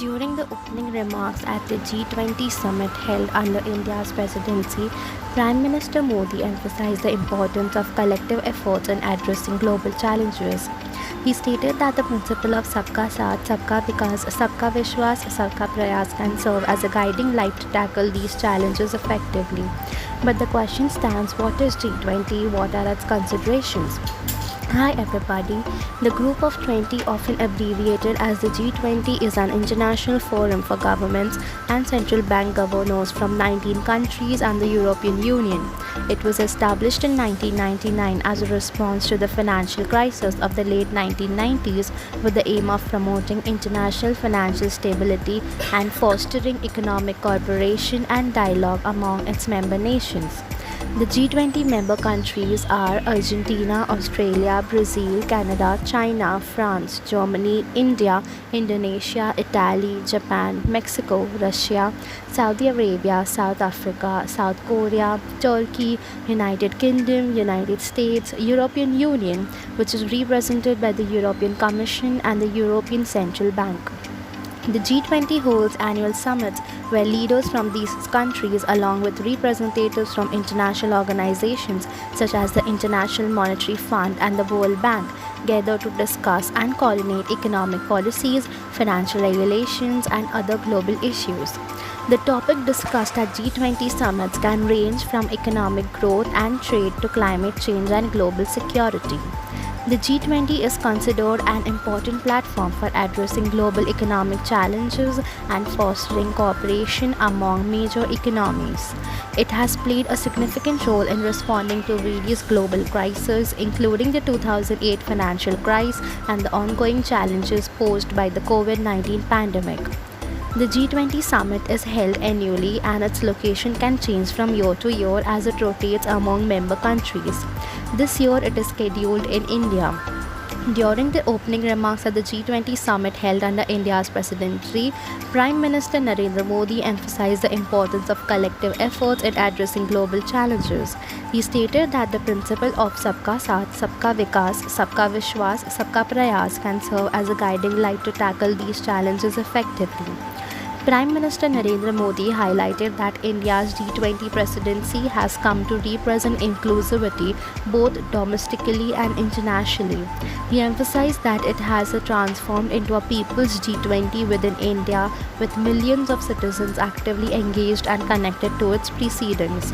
During the opening remarks at the G20 Summit held under India's presidency, Prime Minister Modi emphasized the importance of collective efforts in addressing global challenges. He stated that the principle of Sabka Saath, Sabka Vikas, Sabka Vishwas, Sabka Prayas can serve as a guiding light to tackle these challenges effectively. But the question stands, what is G20? What are its considerations? Hi everybody. The Group of 20, often abbreviated as the G20, is an international forum for governments and central bank governors from 19 countries and the European Union. It was established in 1999 as a response to the financial crisis of the late 1990s with the aim of promoting international financial stability and fostering economic cooperation and dialogue among its member nations. The G20 member countries are Argentina, Australia, Brazil, Canada, China, France, Germany, India, Indonesia, Italy, Japan, Mexico, Russia, Saudi Arabia, South Africa, South Korea, Turkey, United Kingdom, United States, European Union, which is represented by the European Commission and the European Central Bank. The G20 holds annual summits where leaders from these countries, along with representatives from international organizations such as the International Monetary Fund and the World Bank, gather to discuss and coordinate economic policies, financial regulations, and other global issues. The topic discussed at G20 summits can range from economic growth and trade to climate change and global security. The G20 is considered an important platform for addressing global economic challenges and fostering cooperation among major economies. It has played a significant role in responding to various global crises, including the 2008 financial crisis and the ongoing challenges posed by the COVID-19 pandemic. The G20 Summit is held annually and its location can change from year to year as it rotates among member countries. This year it is scheduled in India. During the opening remarks at the G20 Summit held under India's presidency, Prime Minister Narendra Modi emphasized the importance of collective efforts in addressing global challenges. He stated that the principle of Sabka Saath, Sabka Vikas, Sabka Vishwas, Sabka Prayas can serve as a guiding light to tackle these challenges effectively. Prime Minister Narendra Modi highlighted that India's G20 presidency has come to represent inclusivity both domestically and internationally. He emphasized that it has transformed into a people's G20 within India, with millions of citizens actively engaged and connected to its proceedings.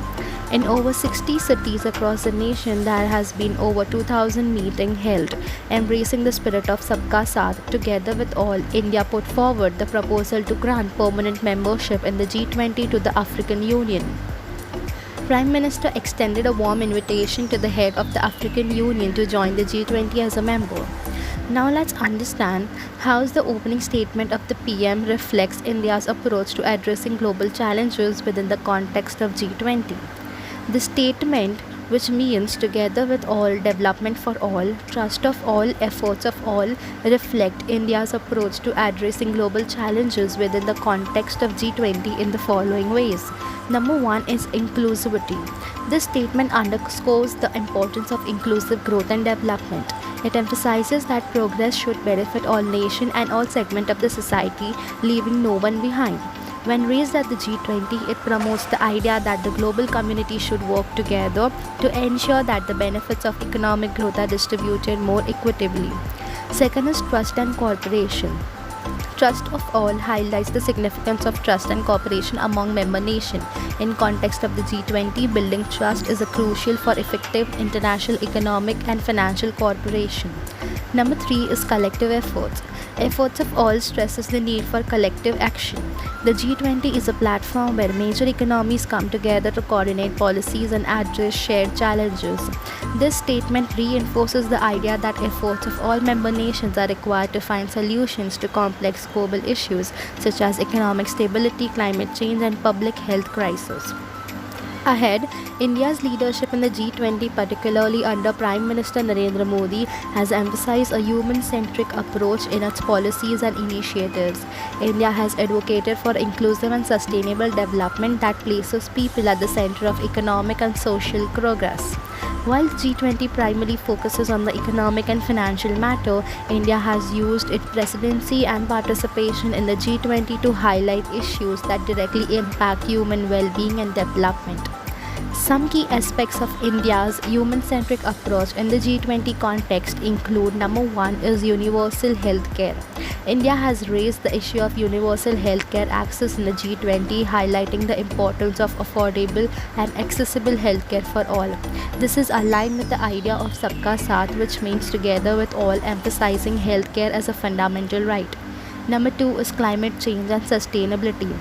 In over 60 cities across the nation, there has been over 2,000 meetings held. Embracing the spirit of Sabka Saath, together with all, India put forward the proposal to grant permanent membership in the G20 to the African Union. Prime Minister extended a warm invitation to the head of the African Union to join the G20 as a member. Now let's understand how the opening statement of the PM reflects India's approach to addressing global challenges within the context of G20. The statement, which means together with all, development for all, trust of all, efforts of all, reflect India's approach to addressing global challenges within the context of G20 in the following ways. Number one is inclusivity. This statement underscores the importance of inclusive growth and development. It emphasizes that progress should benefit all nations and all segments of the society, leaving no one behind. When raised at the G20, it promotes the idea that the global community should work together to ensure that the benefits of economic growth are distributed more equitably. Second is trust and cooperation. Trust of all highlights the significance of trust and cooperation among member nations. In context of the G20, building trust is crucial for effective international economic and financial cooperation. Number 3 is collective efforts. Efforts of all stresses the need for collective action. The G20 is a platform where major economies come together to coordinate policies and address shared challenges. This statement reinforces the idea that efforts of all member nations are required to find solutions to complex global issues such as economic stability, climate change, and public health crises. Ahead, India's leadership in the G20, particularly under Prime Minister Narendra Modi, has emphasized a human-centric approach in its policies and initiatives. India has advocated for inclusive and sustainable development that places people at the center of economic and social progress. While G20 primarily focuses on the economic and financial matter, India has used its presidency and participation in the G20 to highlight issues that directly impact human well-being and development. Some key aspects of India's human-centric approach in the G20 context include: number one is universal healthcare. India has raised the issue of universal healthcare access in the G20, highlighting the importance of affordable and accessible healthcare for all. This is aligned with the idea of Sabka Saath, which means together with all, emphasizing healthcare as a fundamental right. Number two is climate change and sustainability.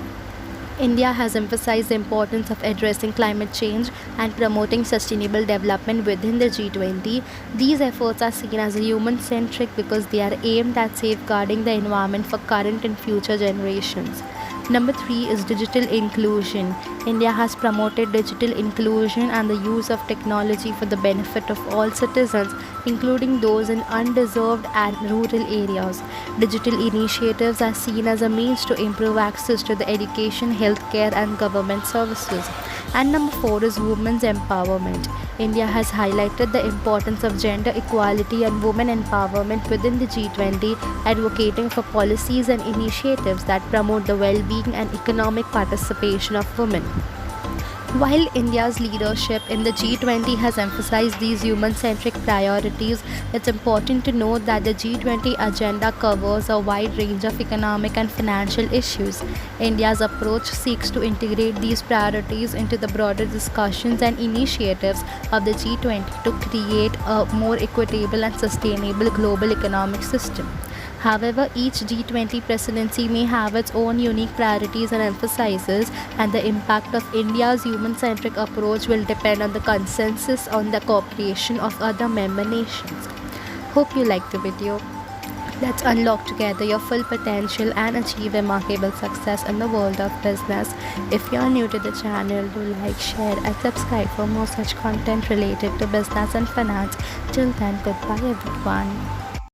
India has emphasized the importance of addressing climate change and promoting sustainable development within the G20. These efforts are seen as human-centric because they are aimed at safeguarding the environment for current and future generations. Number three is digital inclusion. India has promoted digital inclusion and the use of technology for the benefit of all citizens, including those in undeserved and rural areas. Digital initiatives are seen as a means to improve access to the education, healthcare, and government services. And number four is women's empowerment. India has highlighted the importance of gender equality and women empowerment within the G20, advocating for policies and initiatives that promote the well-being and economic participation of women. While India's leadership in the G20 has emphasized these human-centric priorities, it's important to note that the G20 agenda covers a wide range of economic and financial issues. India's approach seeks to integrate these priorities into the broader discussions and initiatives of the G20 to create a more equitable and sustainable global economic system. However, each G20 presidency may have its own unique priorities and emphases, and the impact of India's human-centric approach will depend on the consensus on the cooperation of other member nations. Hope you liked the video. Let's unlock together your full potential and achieve remarkable success in the world of business. If you're new to the channel, do like, share, and subscribe for more such content related to business and finance. Till then, goodbye everyone.